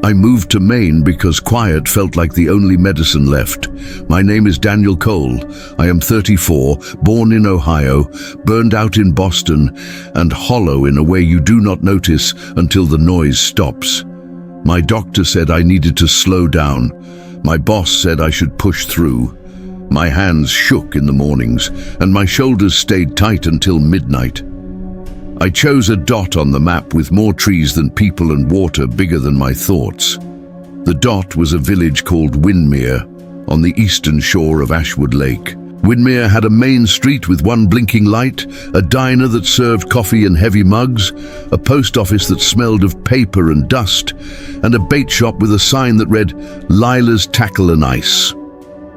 I moved to Maine because quiet felt like the only medicine left. My name is Daniel Cole. I am 34, born in Ohio, burned out in Boston, and hollow in a way you do not notice until the noise stops. My doctor said I needed to slow down. My boss said I should push through. My hands shook in the mornings, and my shoulders stayed tight until midnight. I chose a dot on the map with more trees than people and water bigger than my thoughts. The dot was a village called Windermere on the eastern shore of Ashwood Lake. Windermere had a main street with one blinking light, a diner that served coffee in heavy mugs, a post office that smelled of paper and dust, and a bait shop with a sign that read, "Lila's Tackle and Ice."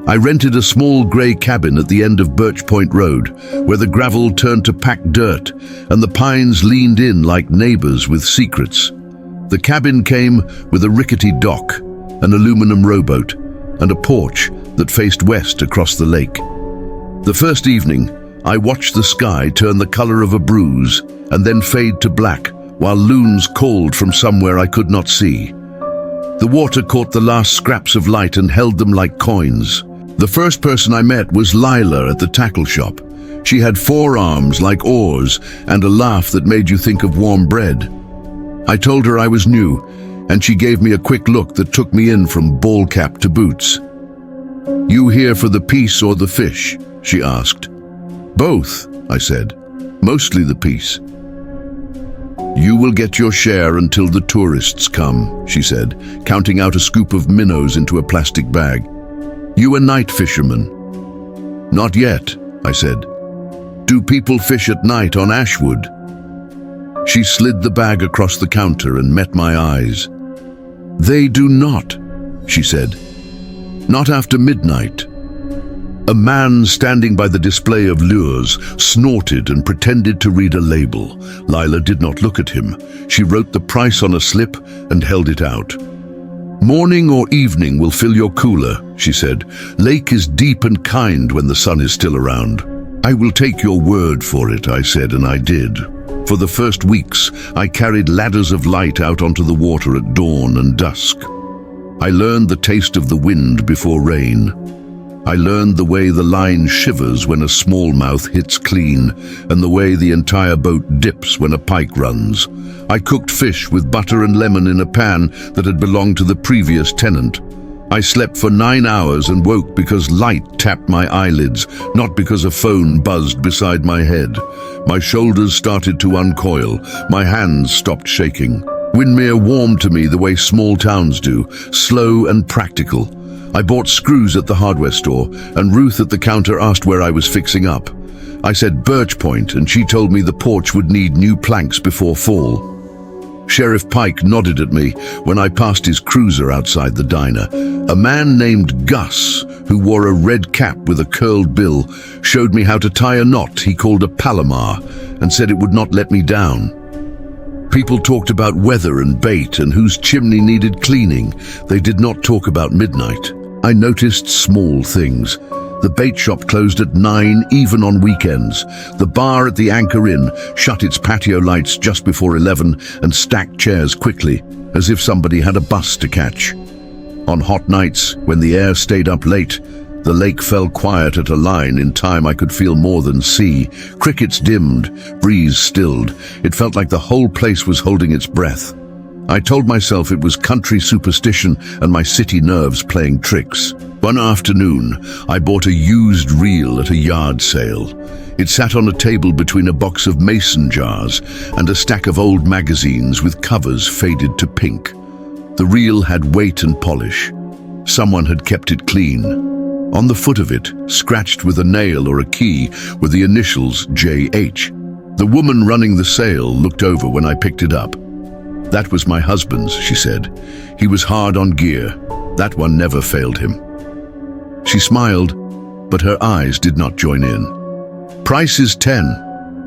I rented a small grey cabin at the end of Birch Point Road, where the gravel turned to packed dirt and the pines leaned in like neighbours with secrets. The cabin came with a rickety dock, an aluminum rowboat, and a porch that faced west across the lake. The first evening, I watched the sky turn the colour of a bruise and then fade to black, while loons called from somewhere I could not see. The water caught the last scraps of light and held them like coins. The first person I met was Lila at the tackle shop. She had 4 arms like oars and a laugh that made you think of warm bread. I told her I was new, and she gave me a quick look that took me in from ball cap to boots. "You here for the peace or the fish?" she asked. "Both," I said. "Mostly the peace." "You will get your share until the tourists come," she said, counting out a scoop of minnows into a plastic bag. "You a night fisherman?" "Not yet," I said. "Do people fish at night on Ashwood?" She slid the bag across the counter and met my eyes. "They do not," she said. "Not after midnight." A man standing by the display of lures snorted and pretended to read a label. Lila did not look at him. She wrote the price on a slip and held it out. "Morning or evening will fill your cooler," she said. "Lake is deep and kind when the sun is still around." "I will take your word for it," I said, and I did. For the first weeks, I carried ladders of light out onto the water at dawn and dusk. I learned the taste of the wind before rain. I learned the way the line shivers when a smallmouth hits clean, and the way the entire boat dips when a pike runs. I cooked fish with butter and lemon in a pan that had belonged to the previous tenant. I slept for 9 hours and woke because light tapped my eyelids, not because a phone buzzed beside my head. My shoulders started to uncoil. My hands stopped shaking. Windermere warmed to me the way small towns do, slow and practical. I bought screws at the hardware store, and Ruth at the counter asked where I was fixing up. I said Birch Point, and she told me the porch would need new planks before fall. Sheriff Pike nodded at me when I passed his cruiser outside the diner. A man named Gus, who wore a red cap with a curled bill, showed me how to tie a knot he called a palomar, and said it would not let me down. People talked about weather and bait and whose chimney needed cleaning. They did not talk about midnight. I noticed small things. The bait shop closed at 9, even on weekends. The bar at the Anchor Inn shut its patio lights just before 11 and stacked chairs quickly, as if somebody had a bus to catch. On hot nights, when the air stayed up late, the lake fell quiet at a line in time I could feel more than see. Crickets dimmed, breeze stilled. It felt like the whole place was holding its breath. I told myself it was country superstition and my city nerves playing tricks. One afternoon, I bought a used reel at a yard sale. It sat on a table between a box of mason jars and a stack of old magazines with covers faded to pink. The reel had weight and polish. Someone had kept it clean. On the foot of it, scratched with a nail or a key, were the initials JH. The woman running the sale looked over when I picked it up. "That was my husband's," she said. "He was hard on gear. That one never failed him." She smiled, but her eyes did not join in. "Price is 10.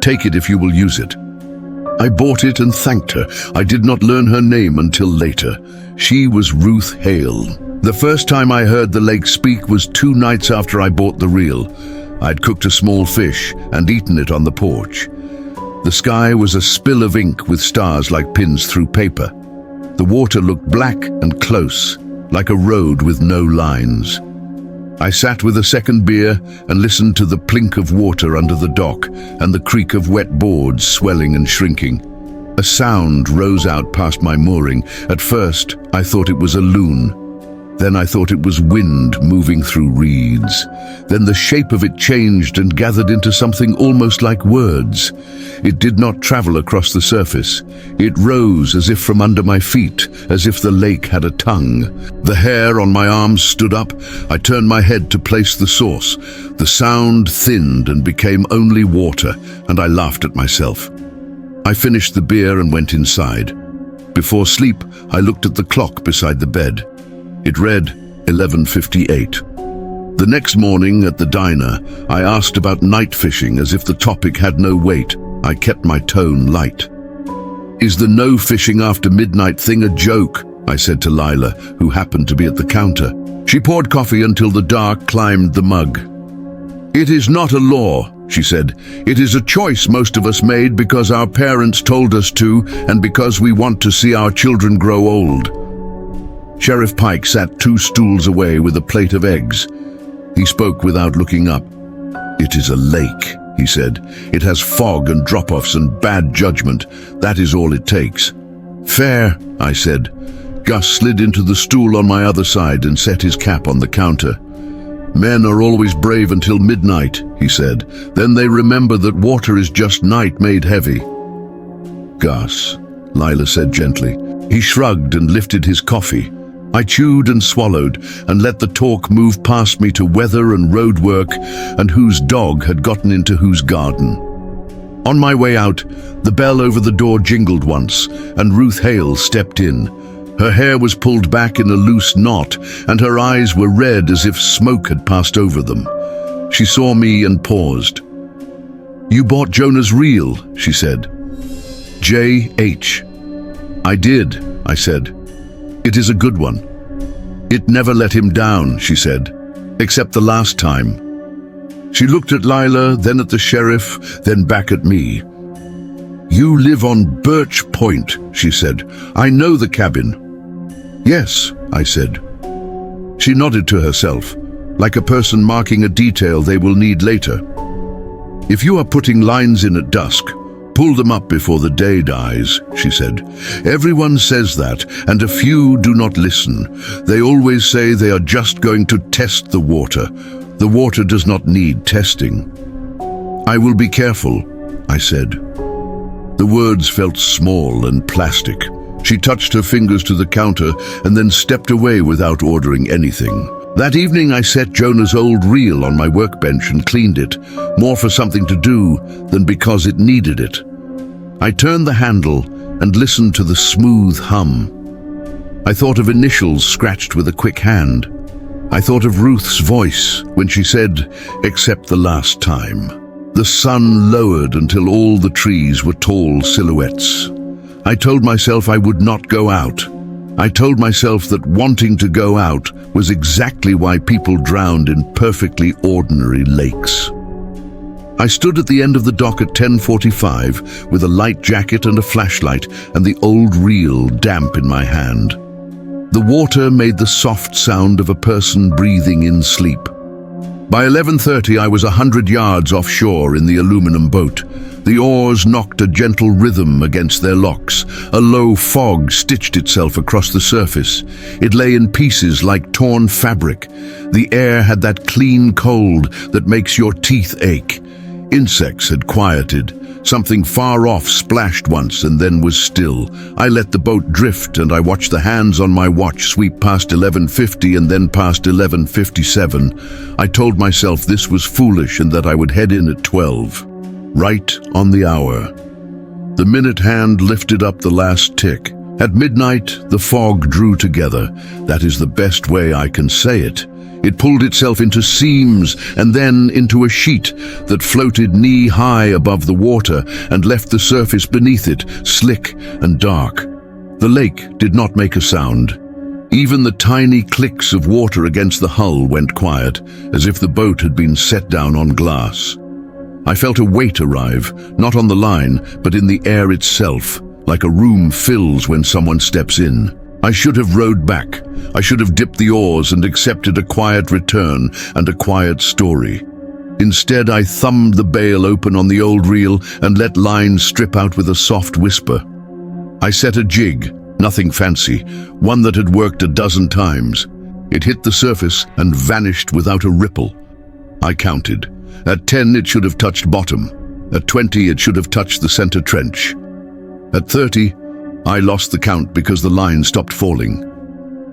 Take it if you will use it." I bought it and thanked her. I did not learn her name until later. She was Ruth Hale. The first time I heard the lake speak was 2 nights after I bought the reel. I'd cooked a small fish and eaten it on the porch. The sky was a spill of ink with stars like pins through paper. The water looked black and close, like a road with no lines. I sat with a second beer and listened to the plink of water under the dock and the creak of wet boards swelling and shrinking. A sound rose out past my mooring. At first, I thought it was a loon. Then I thought it was wind moving through reeds. Then the shape of it changed and gathered into something almost like words. It did not travel across the surface. It rose as if from under my feet, as if the lake had a tongue. The hair on my arms stood up. I turned my head to place the source. The sound thinned and became only water, and I laughed at myself. I finished the beer and went inside. Before sleep, I looked at the clock beside the bed. It read 11:58. The next morning at the diner, I asked about night fishing as if the topic had no weight. I kept my tone light. "Is the no fishing after midnight thing a joke?" I said to Lila, who happened to be at the counter. She poured coffee until the dark climbed the mug. "It is not a law," she said. "It is a choice most of us made because our parents told us to and because we want to see our children grow old." Sheriff Pike sat 2 stools away with a plate of eggs. He spoke without looking up. "It is a lake," he said. "It has fog and drop-offs and bad judgment. That is all it takes." "Fair," I said. Gus slid into the stool on my other side and set his cap on the counter. "Men are always brave until midnight," he said. "Then they remember that water is just night made heavy." "Gus," Lila said gently. He shrugged and lifted his coffee. I chewed and swallowed and let the talk move past me to weather and road work and whose dog had gotten into whose garden. On my way out, the bell over the door jingled once, and Ruth Hale stepped in. Her hair was pulled back in a loose knot, and her eyes were red as if smoke had passed over them. She saw me and paused. "You bought Jonah's reel," she said. "J.H." "I did," I said. "It is a good one." "It never let him down," she said, "except the last time." She looked at Lila, then at the sheriff, then back at me. "You live on Birch Point," she said. "I know the cabin." "Yes," I said. She nodded to herself, like a person marking a detail they will need later. "If you are putting lines in at dusk, pull them up before the day dies," she said. "Everyone says that, and a few do not listen. They always say they are just going to test the water. The water does not need testing." "I will be careful," I said. The words felt small and plastic. She touched her fingers to the counter and then stepped away without ordering anything. That evening I set Jonah's old reel on my workbench and cleaned it, more for something to do than because it needed it. I turned the handle and listened to the smooth hum. I thought of initials scratched with a quick hand. I thought of Ruth's voice when she said, "Except the last time." The sun lowered until all the trees were tall silhouettes. I told myself I would not go out. I told myself that wanting to go out was exactly why people drowned in perfectly ordinary lakes. I stood at the end of the dock at 10:45 with a light jacket and a flashlight and the old reel damp in my hand. The water made the soft sound of a person breathing in sleep. By 11:30 I was 100 yards offshore in the aluminum boat. The oars knocked a gentle rhythm against their locks. A low fog stitched itself across the surface. It lay in pieces like torn fabric. The air had that clean cold that makes your teeth ache. Insects had quieted. Something far off splashed once and then was still. I let the boat drift and I watched the hands on my watch sweep past 11:50 and then past 11:57. I told myself this was foolish and that I would head in at 12. Right on the hour. The minute hand lifted up the last tick. At midnight, the fog drew together. That is the best way I can say it. It pulled itself into seams and then into a sheet that floated knee-high above the water and left the surface beneath it, slick and dark. The lake did not make a sound. Even the tiny clicks of water against the hull went quiet, as if the boat had been set down on glass. I felt a weight arrive, not on the line, but in the air itself. like a room fills when someone steps in. I should have rowed back. I should have dipped the oars and accepted a quiet return and a quiet story. Instead, I thumbed the bail open on the old reel and let lines strip out with a soft whisper. I set a jig, nothing fancy, one that had worked a dozen times. It hit the surface and vanished without a ripple. I counted. At 10, it should have touched bottom. At 20, it should have touched the center trench. At 30, I lost the count because the line stopped falling.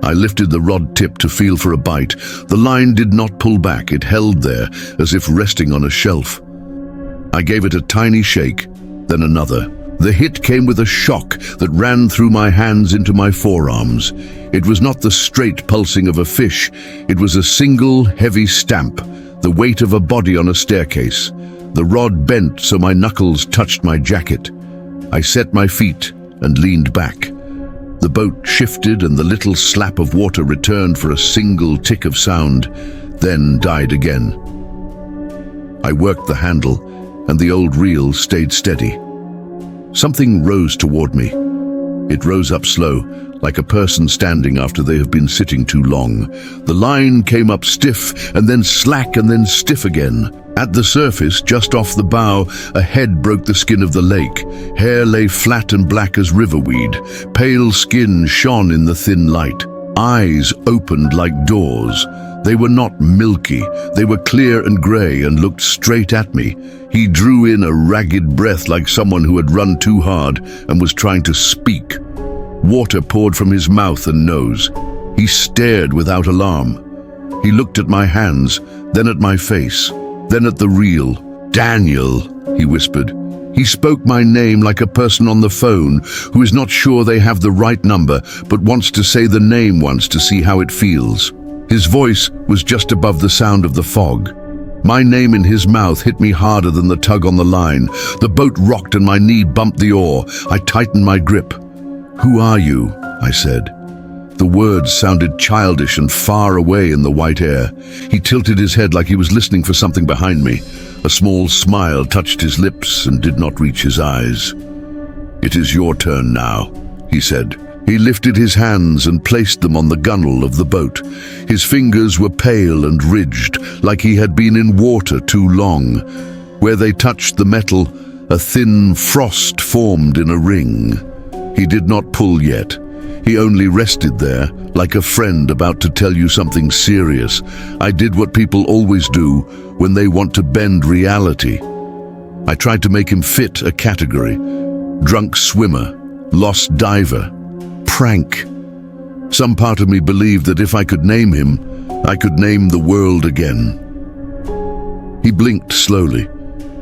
I lifted the rod tip to feel for a bite. The line did not pull back. It held there, as if resting on a shelf. I gave it a tiny shake, then another. The hit came with a shock that ran through my hands into my forearms. It was not the straight pulsing of a fish. It was a single, heavy stamp, the weight of a body on a staircase. The rod bent so my knuckles touched my jacket. I set my feet and leaned back. The boat shifted and the little slap of water returned for a single tick of sound, then died again. I worked the handle and the old reel stayed steady. Something rose toward me. It rose up slow, like a person standing after they have been sitting too long. The line came up stiff and then slack and then stiff again. At the surface, just off the bow, a head broke the skin of the lake. Hair lay flat and black as riverweed. Pale skin shone in the thin light. Eyes opened like doors. They were not milky. They were clear and grey and looked straight at me. He drew in a ragged breath like someone who had run too hard and was trying to speak. Water poured from his mouth and nose. He stared without alarm. He looked at my hands, then at my face, then at the reel. "Daniel," he whispered. He spoke my name like a person on the phone who is not sure they have the right number but wants to say the name once to see how it feels. His voice was just above the sound of the fog. My name in his mouth hit me harder than the tug on the line. The boat rocked and my knee bumped the oar. I tightened my grip. "Who are you?" I said. The words sounded childish and far away in the white air. He tilted his head like he was listening for something behind me. A small smile touched his lips and did not reach his eyes. "It is your turn now," he said. He lifted his hands and placed them on the gunwale of the boat. His fingers were pale and ridged, like he had been in water too long. Where they touched the metal, a thin frost formed in a ring. He did not pull yet. He only rested there, like a friend about to tell you something serious. I did what people always do when they want to bend reality. I tried to make him fit a category. Drunk swimmer, lost diver, prank. Some part of me believed that if I could name him, I could name the world again. He blinked slowly.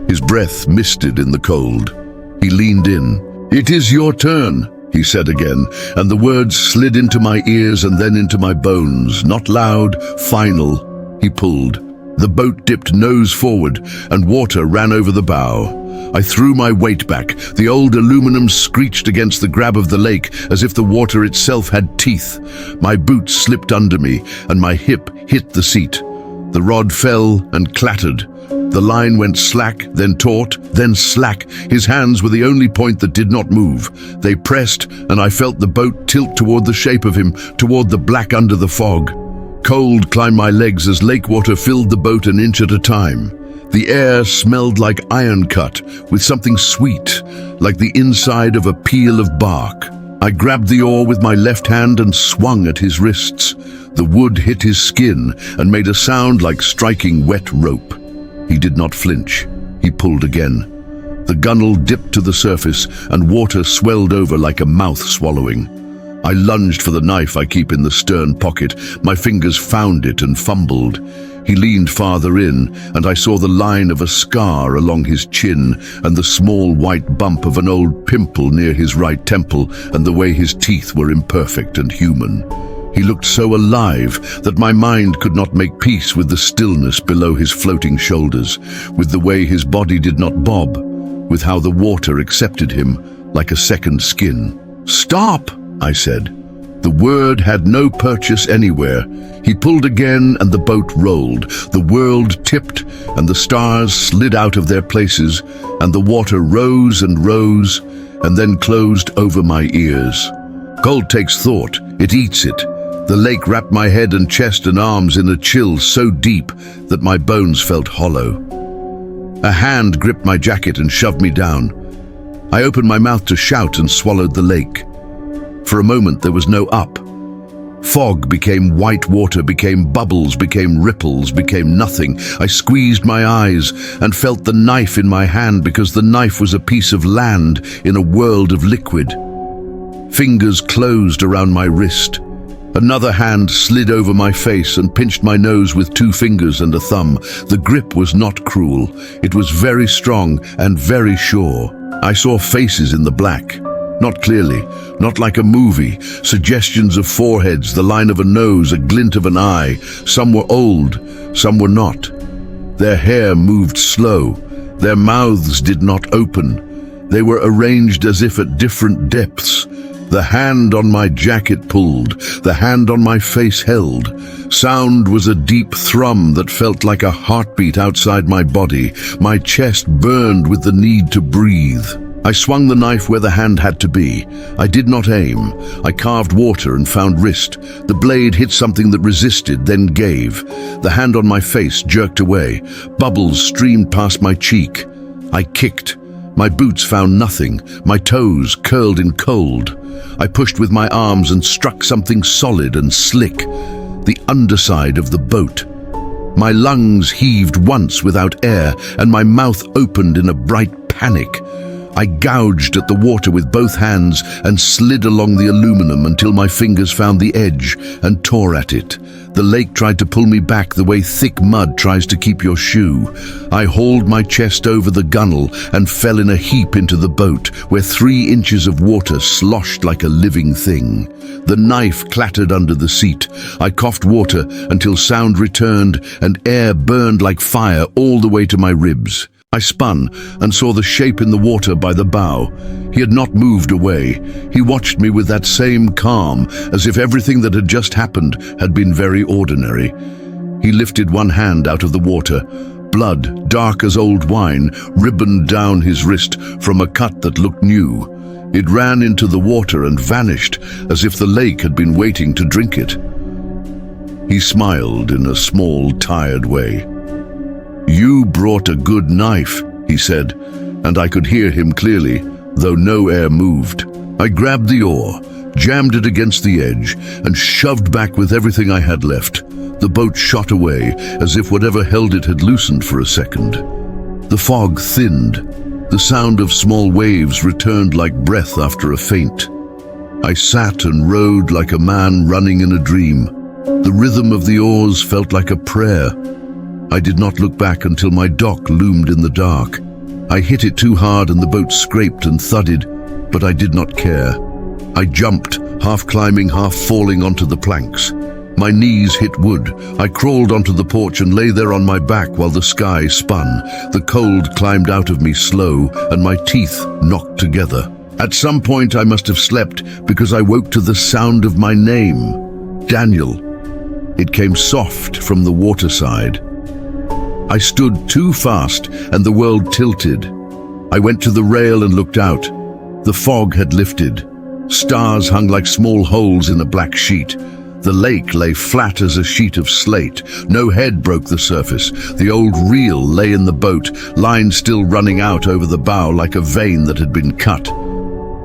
His breath misted in the cold. He leaned in. "It is your turn," he said again, and the words slid into my ears and then into my bones. Not loud, final. He pulled. The boat dipped nose forward, and water ran over the bow. I threw my weight back. The old aluminum screeched against the grab of the lake as if the water itself had teeth. My boots slipped under me, and my hip hit the seat. The rod fell and clattered. The line went slack, then taut, then slack. His hands were the only point that did not move. They pressed, and I felt the boat tilt toward the shape of him, toward the black under the fog. Cold climbed my legs as lake water filled the boat an inch at a time. The air smelled like iron cut, with something sweet, like the inside of a peel of bark. I grabbed the oar with my left hand and swung at his wrists. The wood hit his skin and made a sound like striking wet rope. He did not flinch. He pulled again. The gunwale dipped to the surface and water swelled over like a mouth swallowing. I lunged for the knife I keep in the stern pocket. My fingers found it and fumbled. He leaned farther in, and I saw the line of a scar along his chin and the small white bump of an old pimple near his right temple and the way his teeth were imperfect and human. He looked so alive that my mind could not make peace with the stillness below his floating shoulders, with the way his body did not bob, with how the water accepted him like a second skin. "Stop!" I said. The word had no purchase anywhere. He pulled again and the boat rolled. The world tipped and the stars slid out of their places and the water rose and rose and then closed over my ears. Cold takes thought, it eats it. The lake wrapped my head and chest and arms in a chill so deep that my bones felt hollow. A hand gripped my jacket and shoved me down. I opened my mouth to shout and swallowed the lake. For a moment there was no up. Fog became white water, became bubbles, became ripples, became nothing. I squeezed my eyes and felt the knife in my hand because the knife was a piece of land in a world of liquid. Fingers closed around my wrist. Another hand slid over my face and pinched my nose with 2 fingers and a thumb. The grip was not cruel. It was very strong and very sure. I saw faces in the black. Not clearly, not like a movie. Suggestions of foreheads, the line of a nose, a glint of an eye. Some were old, some were not. Their hair moved slow. Their mouths did not open. They were arranged as if at different depths. The hand on my jacket pulled, the hand on my face held. Sound was a deep thrum that felt like a heartbeat outside my body. My chest burned with the need to breathe. I swung the knife where the hand had to be. I did not aim. I carved water and found wrist. The blade hit something that resisted, then gave. The hand on my face jerked away. Bubbles streamed past my cheek. I kicked. My boots found nothing. My toes curled in cold. I pushed with my arms and struck something solid and slick, the underside of the boat. My lungs heaved once without air, and my mouth opened in a bright panic. I gouged at the water with both hands and slid along the aluminum until my fingers found the edge and tore at it. The lake tried to pull me back the way thick mud tries to keep your shoe. I hauled my chest over the gunwale and fell in a heap into the boat, where 3 inches of water sloshed like a living thing. The knife clattered under the seat. I coughed water until sound returned and air burned like fire all the way to my ribs. I spun and saw the shape in the water by the bow. He had not moved away. He watched me with that same calm, as if everything that had just happened had been very ordinary. He lifted one hand out of the water. Blood, dark as old wine, ribboned down his wrist from a cut that looked new. It ran into the water and vanished, as if the lake had been waiting to drink it. He smiled in a small, tired way. "You brought a good knife," he said, and I could hear him clearly, though no air moved. I grabbed the oar, jammed it against the edge, and shoved back with everything I had left. The boat shot away, as if whatever held it had loosened for a second. The fog thinned. The sound of small waves returned like breath after a feint. I sat and rowed like a man running in a dream. The rhythm of the oars felt like a prayer. I did not look back until my dock loomed in the dark. I hit it too hard and the boat scraped and thudded, but I did not care. I jumped, half climbing, half falling onto the planks. My knees hit wood. I crawled onto the porch and lay there on my back while the sky spun. The cold climbed out of me slow, and my teeth knocked together. At some point I must have slept because I woke to the sound of my name, Daniel. It came soft from the waterside. I stood too fast and the world tilted. I went to the rail and looked out. The fog had lifted. Stars hung like small holes in a black sheet. The lake lay flat as a sheet of slate. No head broke the surface. The old reel lay in the boat, line still running out over the bow like a vein that had been cut.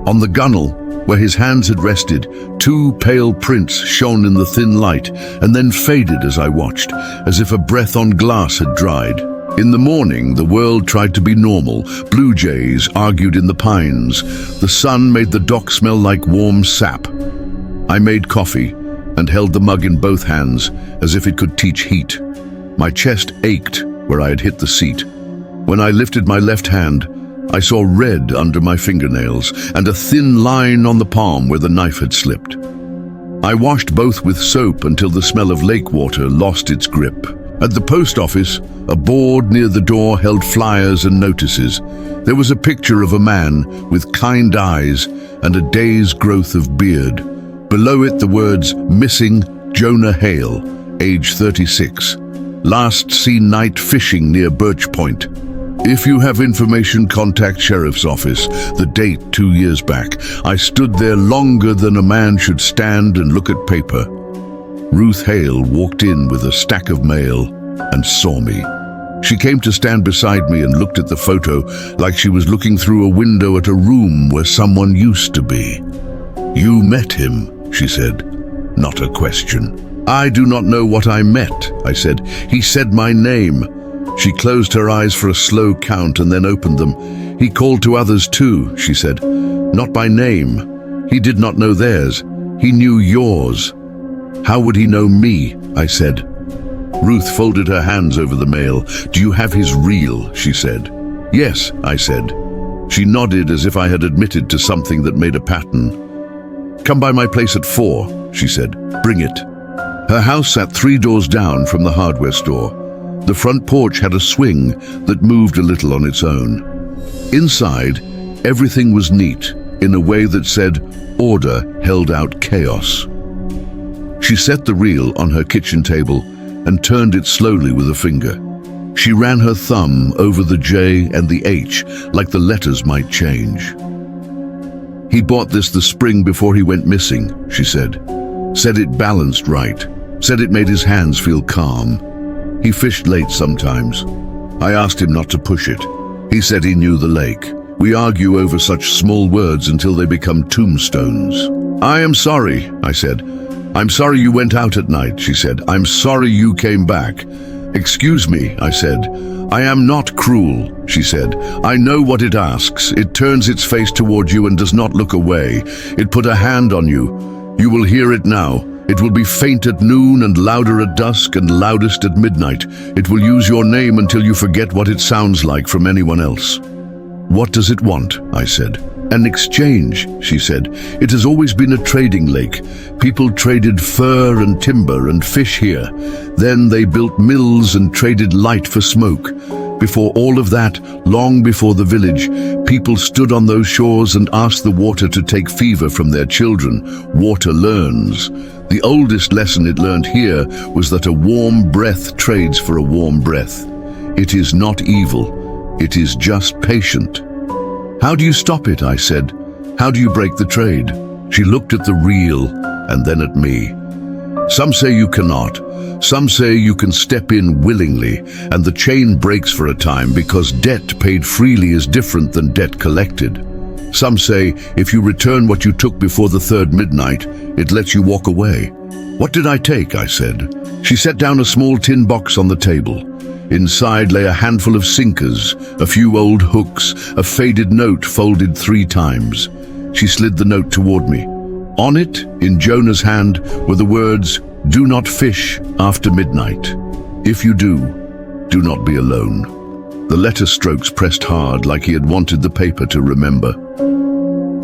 On the gunwale, where his hands had rested, 2 pale prints shone in the thin light and then faded as I watched, as if a breath on glass had dried. In the morning, the world tried to be normal. Blue jays argued in the pines. The sun made the dock smell like warm sap. I made coffee and held the mug in both hands as if it could teach heat. My chest ached where I had hit the seat. When I lifted my left hand, I saw red under my fingernails and a thin line on the palm where the knife had slipped. I washed both with soap until the smell of lake water lost its grip. At the post office, a board near the door held flyers and notices. There was a picture of a man with kind eyes and a day's growth of beard. Below it, the words, "Missing Jonah Hale, age 36. Last seen night fishing near Birch Point." If you have information, contact Sheriff's Office. The date, 2 years back. I stood there longer than a man should stand and look at paper. Ruth Hale walked in with a stack of mail and saw me. She came to stand beside me and looked at the photo like she was looking through a window at a room where someone used to be. You met him, she said. Not a question. I do not know what I met, I said. He said my name. She closed her eyes for a slow count and then opened them. He called to others too, she said. Not by name. He did not know theirs. He knew yours. How would he know me? I said. Ruth folded her hands over the mail. Do you have his reel? She said. Yes, I said. She nodded as if I had admitted to something that made a pattern. Come by my place at 4, she said. Bring it. Her house sat 3 doors down from the hardware store. The front porch had a swing that moved a little on its own. Inside, everything was neat in a way that said order held out chaos. She set the reel on her kitchen table and turned it slowly with a finger. She ran her thumb over the J and the H like the letters might change. He bought this the spring before he went missing, she said. Said it balanced right. Said it made his hands feel calm. He fished late sometimes. I asked him not to push it. He said he knew the lake. We argue over such small words until they become tombstones. I am sorry, I said. I'm sorry you went out at night, she said. I'm sorry you came back. Excuse me, I said. I am not cruel, she said. I know what it asks. It turns its face toward you and does not look away. It put a hand on you. You will hear it now. It will be faint at noon and louder at dusk and loudest at midnight. It will use your name until you forget what it sounds like from anyone else. What does it want? I said. An exchange, she said. It has always been a trading lake. People traded fur and timber and fish here. Then they built mills and traded light for smoke. Before all of that, long before the village, people stood on those shores and asked the water to take fever from their children. Water learns. The oldest lesson it learned here was that a warm breath trades for a warm breath. It is not evil. It is just patient. How do you stop it? I said. How do you break the trade? She looked at the reel and then at me. Some say you cannot. Some say you can step in willingly and the chain breaks for a time because debt paid freely is different than debt collected. Some say if you return what you took before the 3rd midnight, it lets you walk away. What did I take? I said. She set down a small tin box on the table. Inside lay a handful of sinkers, a few old hooks, a faded note folded 3 times. She slid the note toward me. On it, in Jonah's hand, were the words, "Do not fish after midnight. If you do not be alone." The letter strokes pressed hard like he had wanted the paper to remember.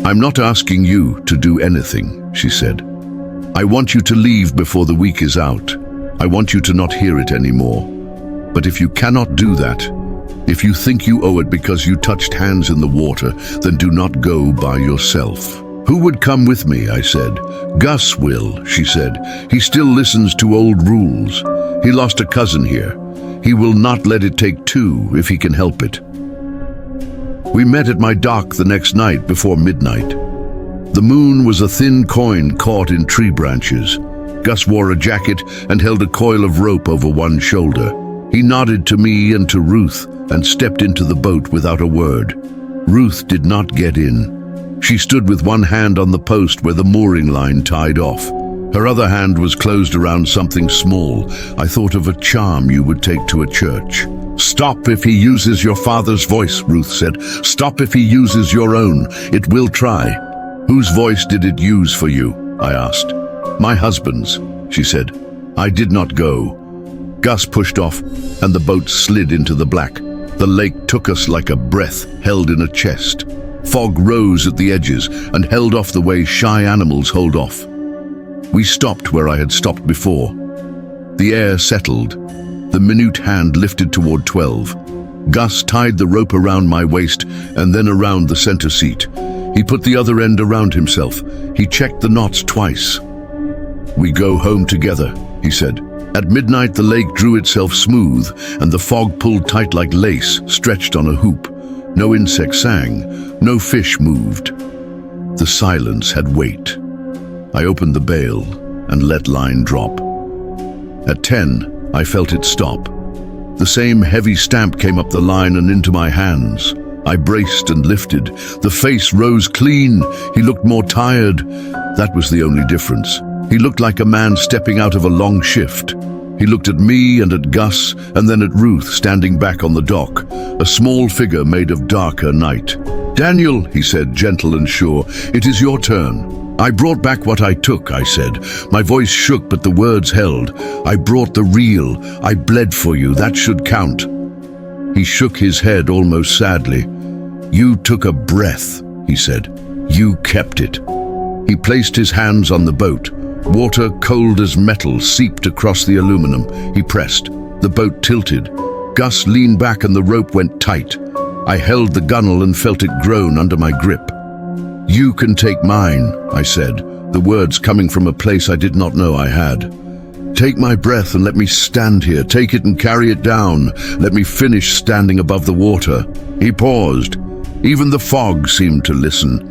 I'm not asking you to do anything, she said. I want you to leave before the week is out. I want you to not hear it anymore. But if you cannot do that, if you think you owe it because you touched hands in the water, then do not go by yourself. Who would come with me? I said. Gus will, she said. He still listens to old rules. He lost a cousin here. He will not let it take 2 if he can help it. We met at my dock the next night before midnight. The moon was a thin coin caught in tree branches. Gus wore a jacket and held a coil of rope over one shoulder. He nodded to me and to Ruth and stepped into the boat without a word. Ruth did not get in. She stood with one hand on the post where the mooring line tied off. Her other hand was closed around something small. I thought of a charm you would take to a church. Stop if he uses your father's voice, Ruth said. Stop if he uses your own. It will try. Whose voice did it use for you? I asked. My husband's, she said. I did not go. Gus pushed off, and the boat slid into the black. The lake took us like a breath held in a chest. Fog rose at the edges and held off the way shy animals hold off. We stopped where I had stopped before. The air settled. The minute hand lifted toward 12. Gus tied the rope around my waist and then around the center seat. He put the other end around himself. He checked the knots twice. We go home together, he said. At midnight, the lake drew itself smooth, and the fog pulled tight like lace stretched on a hoop. No insect sang, no fish moved. The silence had weight. I opened the bail and let line drop. At 10, I felt it stop. The same heavy stamp came up the line and into my hands. I braced and lifted. The face rose clean. He looked more tired. That was the only difference. He looked like a man stepping out of a long shift. He looked at me and at Gus, and then at Ruth standing back on the dock, a small figure made of darker night. "Daniel," he said, gentle and sure, "it is your turn." "I brought back what I took," I said. My voice shook, but the words held. "I brought the real. I bled for you. That should count." He shook his head almost sadly. "You took a breath," he said. "You kept it." He placed his hands on the boat. Water, cold as metal, seeped across the aluminum. He pressed. The boat tilted. Gus leaned back and the rope went tight. I held the gunwale and felt it groan under my grip. "You can take mine," I said, the words coming from a place I did not know I had. "Take my breath and let me stand here. Take it and carry it down. Let me finish standing above the water." He paused. Even the fog seemed to listen.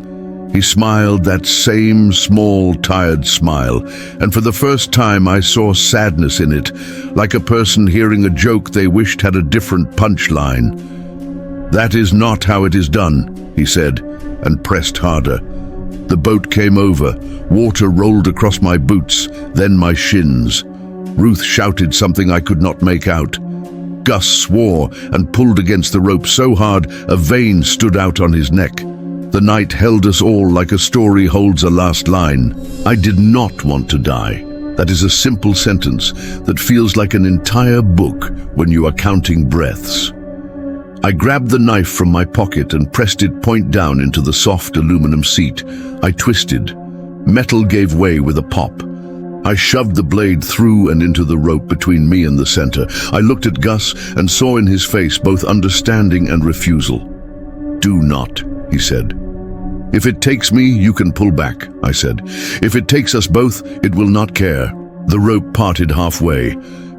He smiled, that same small, tired smile, and for the first time I saw sadness in it, like a person hearing a joke they wished had a different punchline. "That is not how it is done," he said, and pressed harder. The boat came over. Water rolled across my boots, then my shins. Ruth shouted something I could not make out. Gus swore and pulled against the rope so hard a vein stood out on his neck. The night held us all like a story holds a last line. I did not want to die. That is a simple sentence that feels like an entire book when you are counting breaths. I grabbed the knife from my pocket and pressed it point down into the soft aluminum seat. I twisted. Metal gave way with a pop. I shoved the blade through and into the rope between me and the center. I looked at Gus and saw in his face both understanding and refusal. "Do not," he said. "If it takes me, you can pull back," I said. "If it takes us both, it will not care." The rope parted halfway.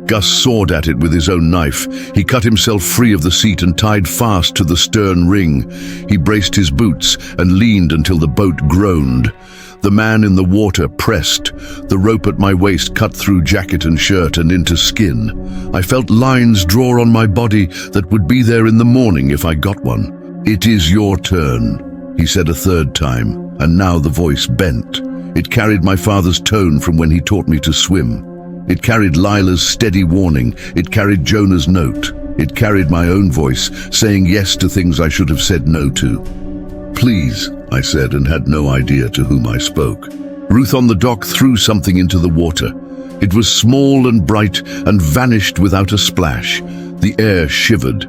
Gus sawed at it with his own knife. He cut himself free of the seat and tied fast to the stern ring. He braced his boots and leaned until the boat groaned. The man in the water pressed. The rope at my waist cut through jacket and shirt and into skin. I felt lines draw on my body that would be there in the morning if I got one. "It is your turn," he said a third time, and now the voice bent. It carried my father's tone from when he taught me to swim. It carried Lila's steady warning. It carried Jonah's note. It carried my own voice, saying yes to things I should have said no to. "Please," I said, and had no idea to whom I spoke. Ruth on the dock threw something into the water. It was small and bright and vanished without a splash. The air shivered.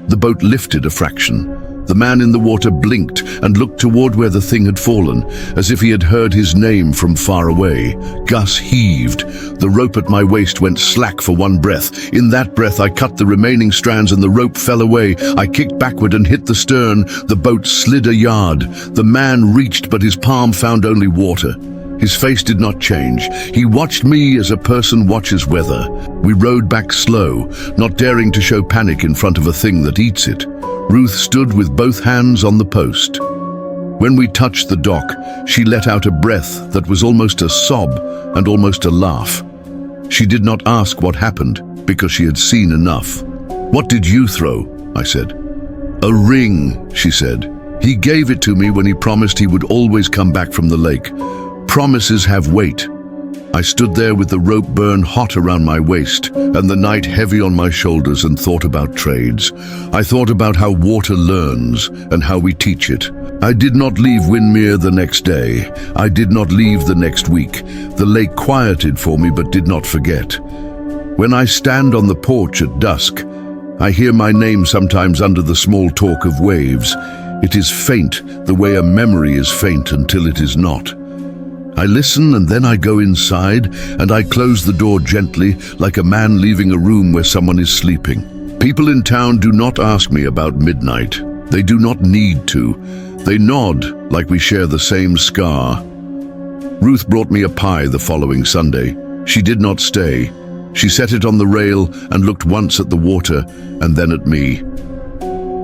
The boat lifted a fraction. The man in the water blinked and looked toward where the thing had fallen, as if he had heard his name from far away. Gus heaved. The rope at my waist went slack for one breath. In that breath, I cut the remaining strands and the rope fell away. I kicked backward and hit the stern. The boat slid a yard. The man reached, but his palm found only water. His face did not change. He watched me as a person watches weather. We rowed back slow, not daring to show panic in front of a thing that eats it. Ruth stood with both hands on the post. When we touched the dock, she let out a breath that was almost a sob and almost a laugh. She did not ask what happened, because she had seen enough. "What did you throw?" I said. "A ring," she said. "He gave it to me when he promised he would always come back from the lake. Promises have weight." I stood there with the rope burn hot around my waist and the night heavy on my shoulders and thought about trades. I thought about how water learns and how we teach it. I did not leave Winmere the next day. I did not leave the next week. The lake quieted for me but did not forget. When I stand on the porch at dusk, I hear my name sometimes under the small talk of waves. It is faint, the way a memory is faint until it is not. I listen and then I go inside and I close the door gently, like a man leaving a room where someone is sleeping. People in town do not ask me about midnight. They do not need to. They nod like we share the same scar. Ruth brought me a pie the following Sunday. She did not stay. She set it on the rail and looked once at the water and then at me.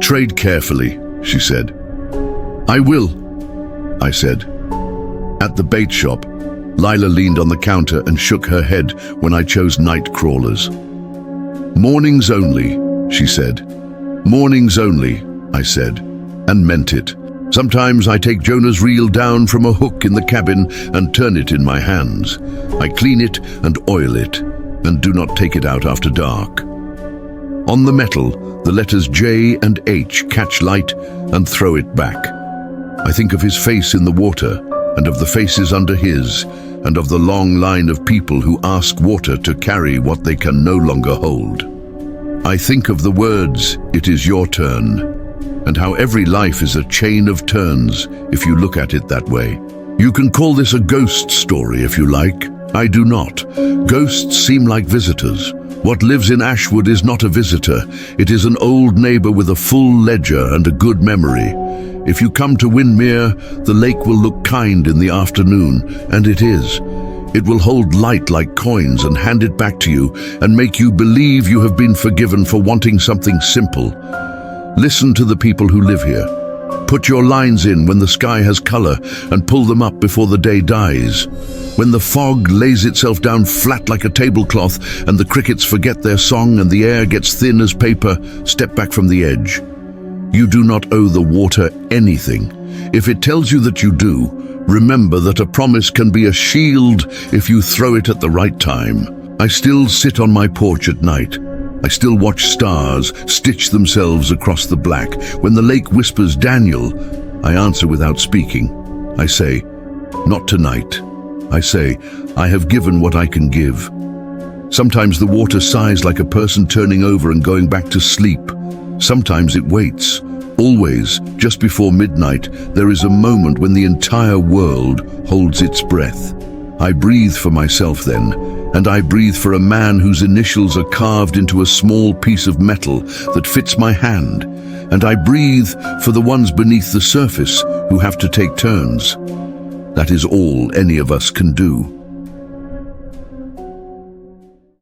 "Trade carefully," she said. "I will," I said. At the bait shop, Lila leaned on the counter and shook her head when I chose night crawlers. "Mornings only," she said. "Mornings only," I said, and meant it. Sometimes I take Jonah's reel down from a hook in the cabin and turn it in my hands. I clean it and oil it, and do not take it out after dark. On the metal, the letters J and H catch light and throw it back. I think of his face in the water, and of the faces under his, and of the long line of people who ask water to carry what they can no longer hold. I think of the words, "It is your turn," and how every life is a chain of turns if you look at it that way. You can call this a ghost story if you like. I do not. Ghosts seem like visitors. What lives in Ashwood is not a visitor. It is an old neighbor with a full ledger and a good memory. If you come to Windermere, the lake will look kind in the afternoon, and it is. It will hold light like coins and hand it back to you and make you believe you have been forgiven for wanting something simple. Listen to the people who live here. Put your lines in when the sky has color and pull them up before the day dies. When the fog lays itself down flat like a tablecloth and the crickets forget their song and the air gets thin as paper, step back from the edge. You do not owe the water anything. If it tells you that you do, remember that a promise can be a shield if you throw it at the right time. I still sit on my porch at night. I still watch stars stitch themselves across the black. When the lake whispers, "Daniel," I answer without speaking. I say, "Not tonight." I say, "I have given what I can give." Sometimes the water sighs like a person turning over and going back to sleep. Sometimes it waits. Always, just before midnight, there is a moment when the entire world holds its breath. I breathe for myself then, and I breathe for a man whose initials are carved into a small piece of metal that fits my hand, and I breathe for the ones beneath the surface who have to take turns. That is all any of us can do.